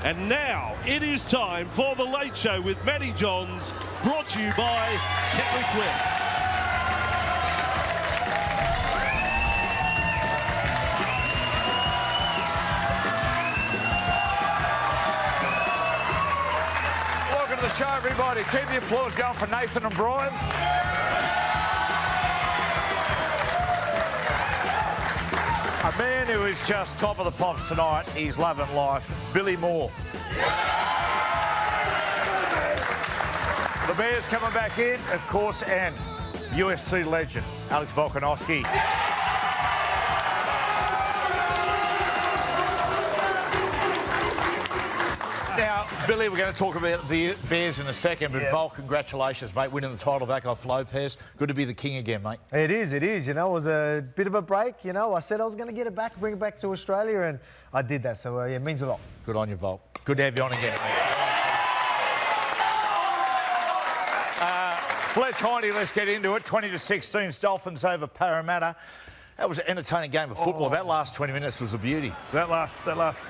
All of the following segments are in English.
And now it is time for The Late Show with Matty Johns, brought to you by Kettler's Web. Welcome to the show, everybody. Keep the applause going for Nathan and Brian. A man who is just top of the pops tonight, he's loving life, Billy Moore. The Bears coming back in, of course, and UFC legend, Alex Volkanovski. Now, Billy, we're going to talk about the Bears in a second, but Vol, congratulations, mate, winning the title back off Lopez. Good to be the king again, mate. It is. You know, it was a bit of a break, you know. I said I was going to get it back, bring it back to Australia, and I did that, so, yeah, it means a lot. Good on you, Vol. Good to have you on again, mate. Fletch Hindy, let's get into it. 20-16, Dolphins over Parramatta. That was an entertaining game of football. That last 20 minutes was a beauty. That last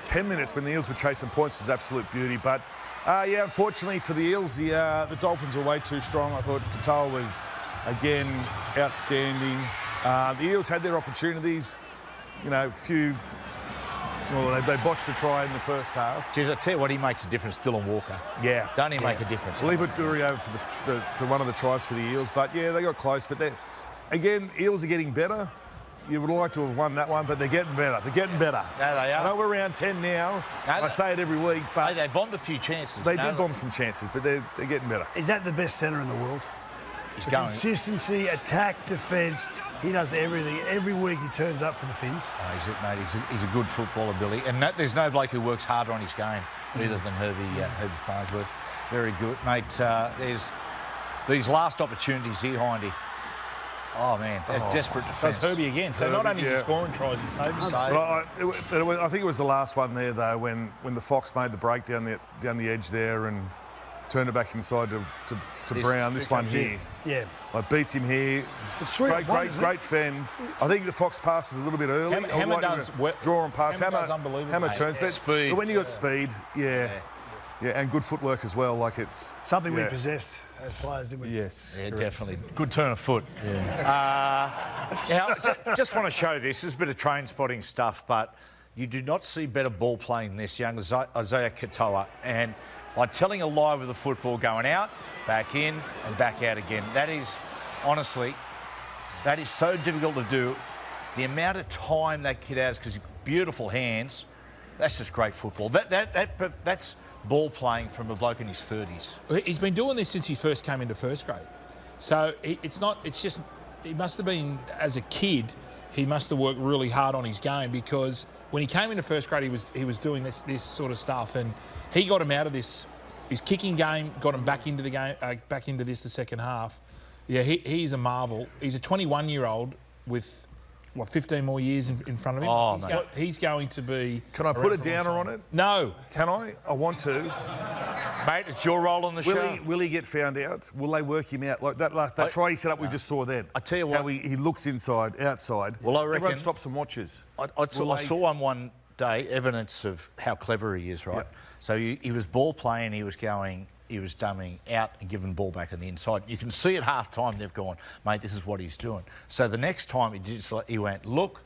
10 minutes when the Eels were chasing points was absolute beauty. But, yeah, unfortunately for the Eels, the Dolphins were way too strong. I thought Katoa was, again, outstanding. The Eels had their opportunities. You know, they botched a try in the first half. Jeez, I tell you what, he makes a difference, Dylan Walker. Yeah. Don't he make a difference? Well, he put Dury over for one of the tries for the Eels. But, yeah, they got close. But, again, Eels are getting better. You would like to have won that one, but they're getting better. They're getting better. No, they are. I know we're around 10 now. No, I say it every week, but... They bombed a few chances. They did bomb some chances, but they're getting better. Is that the best centre in the world? He's going. Consistency, attack, defence. He does everything. Every week he turns up for the Finns. Oh, he's it, mate. He's a good footballer, Billy. And there's no bloke who works harder on his game either than Herbie Farnsworth. Very good, mate. There's these last opportunities here, Hindy. Oh, man, desperate defence. That's Herbie again. So not only is he scoring tries, he's saving. I think it was the last one there, though, when the Fox made the break down the edge there and turned it back inside to Brown. This one here. Yeah. Like, beats him here. It's Great fend. I think the Fox passes a little bit early. Hammer does draw and pass. Hammer does unbelievable. Hammer turns. But speed. But when you got speed, yeah, and good footwork as well. Like, it's... Something we possessed as players, didn't we? Yes. Yeah, definitely. Good turn of foot. Yeah. Now, just want to show this. There's a bit of train spotting stuff, but you do not see better ball playing than this young Isayia Katoa. And by telling a lie with the football going out, back in, and back out again. That is, honestly, that is so difficult to do. The amount of time that kid has, because beautiful hands, that's just great football. That's ball playing from a bloke in his 30s. He's been doing this since he first came into first grade. So he must have been, as a kid, he must have worked really hard on his game, because when he came into first grade, he was doing this sort of stuff, and he got him out of this. His kicking game got him back into the game, back into the second half. Yeah, he's a marvel. He's a 21-year-old with, 15 more years in front of him. Oh, he's going to be... Can I put a downer on it? No. Can I? I want to. Mate, it's your role on the show. Will he get found out? Will they work him out? Like that try he set up we just saw then. I tell you what... How he looks outside. Well, I reckon... Everyone stops and watches. I saw one day, evidence of how clever he is, right? Yep. So he was ball playing, he was dumbing out and giving the ball back on the inside. You can see at half time they've gone, mate, this is what he's doing. So the next time he went, look,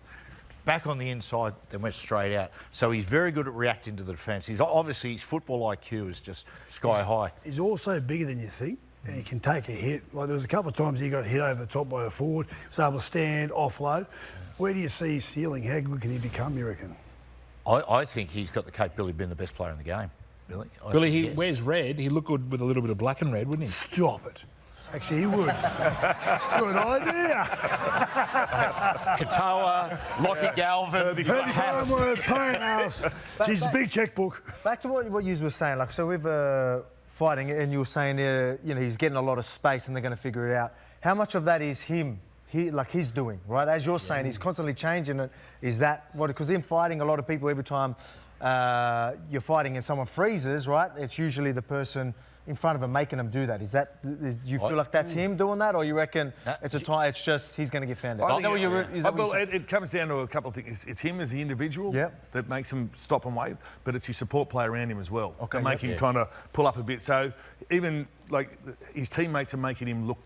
back on the inside, then went straight out. So he's very good at reacting to the defence. Obviously his football IQ is just sky high. He's also bigger than you think, and he can take a hit. Like, there was a couple of times he got hit over the top by a forward, was able to stand, offload. Where do you see his ceiling? How good can he become, you reckon? I think he's got the capability of being the best player in the game, Billy. Billy, he wears red. He'd look good with a little bit of black and red, wouldn't he? Stop it. Actually, he would. Good idea. Katoa, Lockie Galvin. Herbie Farnsworth, Payhouse. She's a big checkbook. Back to what you were saying, like, so with fighting, and you were saying, he's getting a lot of space and they're going to figure it out. How much of that is him? He's doing, right? As you're saying, he's constantly changing it. Is that what? Because in fighting, a lot of people, every time you're fighting and someone freezes, right? It's usually the person in front of him making them do that. Do you feel like that's him doing that, or you reckon it's just he's going to get found out? It comes down to a couple of things. It's him as the individual that makes him stop and wait, but it's his support play around him as well. Okay, that make him kind of pull up a bit. So even like his teammates are making him look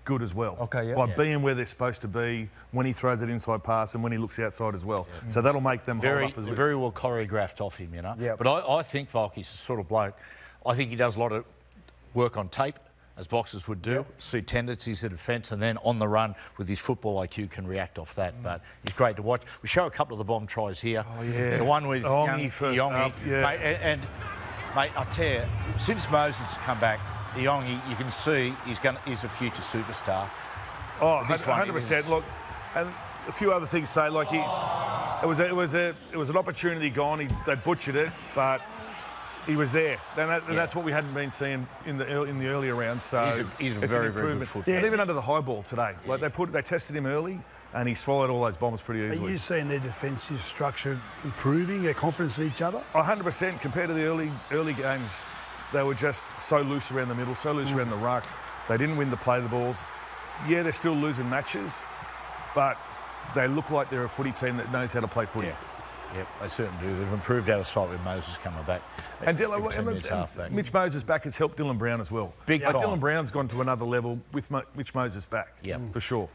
good as well. By being where they're supposed to be when he throws that inside pass and when he looks outside as well. So that'll make them hold up a bit. Very well choreographed off him, you know. Yeah. But I think Volky's the sort of bloke. I think he does a lot of work on tape, as boxers would do, see tendencies of defence, and then on the run with his football IQ can react off that. But he's great to watch. We show a couple of the bomb tries here. Oh, yeah. The one with Iongi first up, Mate, mate, I tell you, since Moses has come back, Iongi, you can see he's a future superstar. Oh, 100%. Look, and a few other things to say, like it was an opportunity gone. They butchered it, but he was there. And that's what we hadn't been seeing in the earlier rounds. So he's a it's very, an very good improvement. footballer. And even under the high ball today, like they tested him early, and he swallowed all those bombs pretty easily. Are you seeing their defensive structure improving, their confidence in each other? 100% compared to the early games. They were just so loose around the middle, so loose around the ruck. They didn't win the play the balls. Yeah, they're still losing matches, but they look like they're a footy team that knows how to play footy. Yep, they certainly do. They've improved out of sight with Moses coming back. And Mitch Moses back has helped Dylan Brown as well. Big time. Dylan Brown's gone to another level with Mitch Moses back, for sure.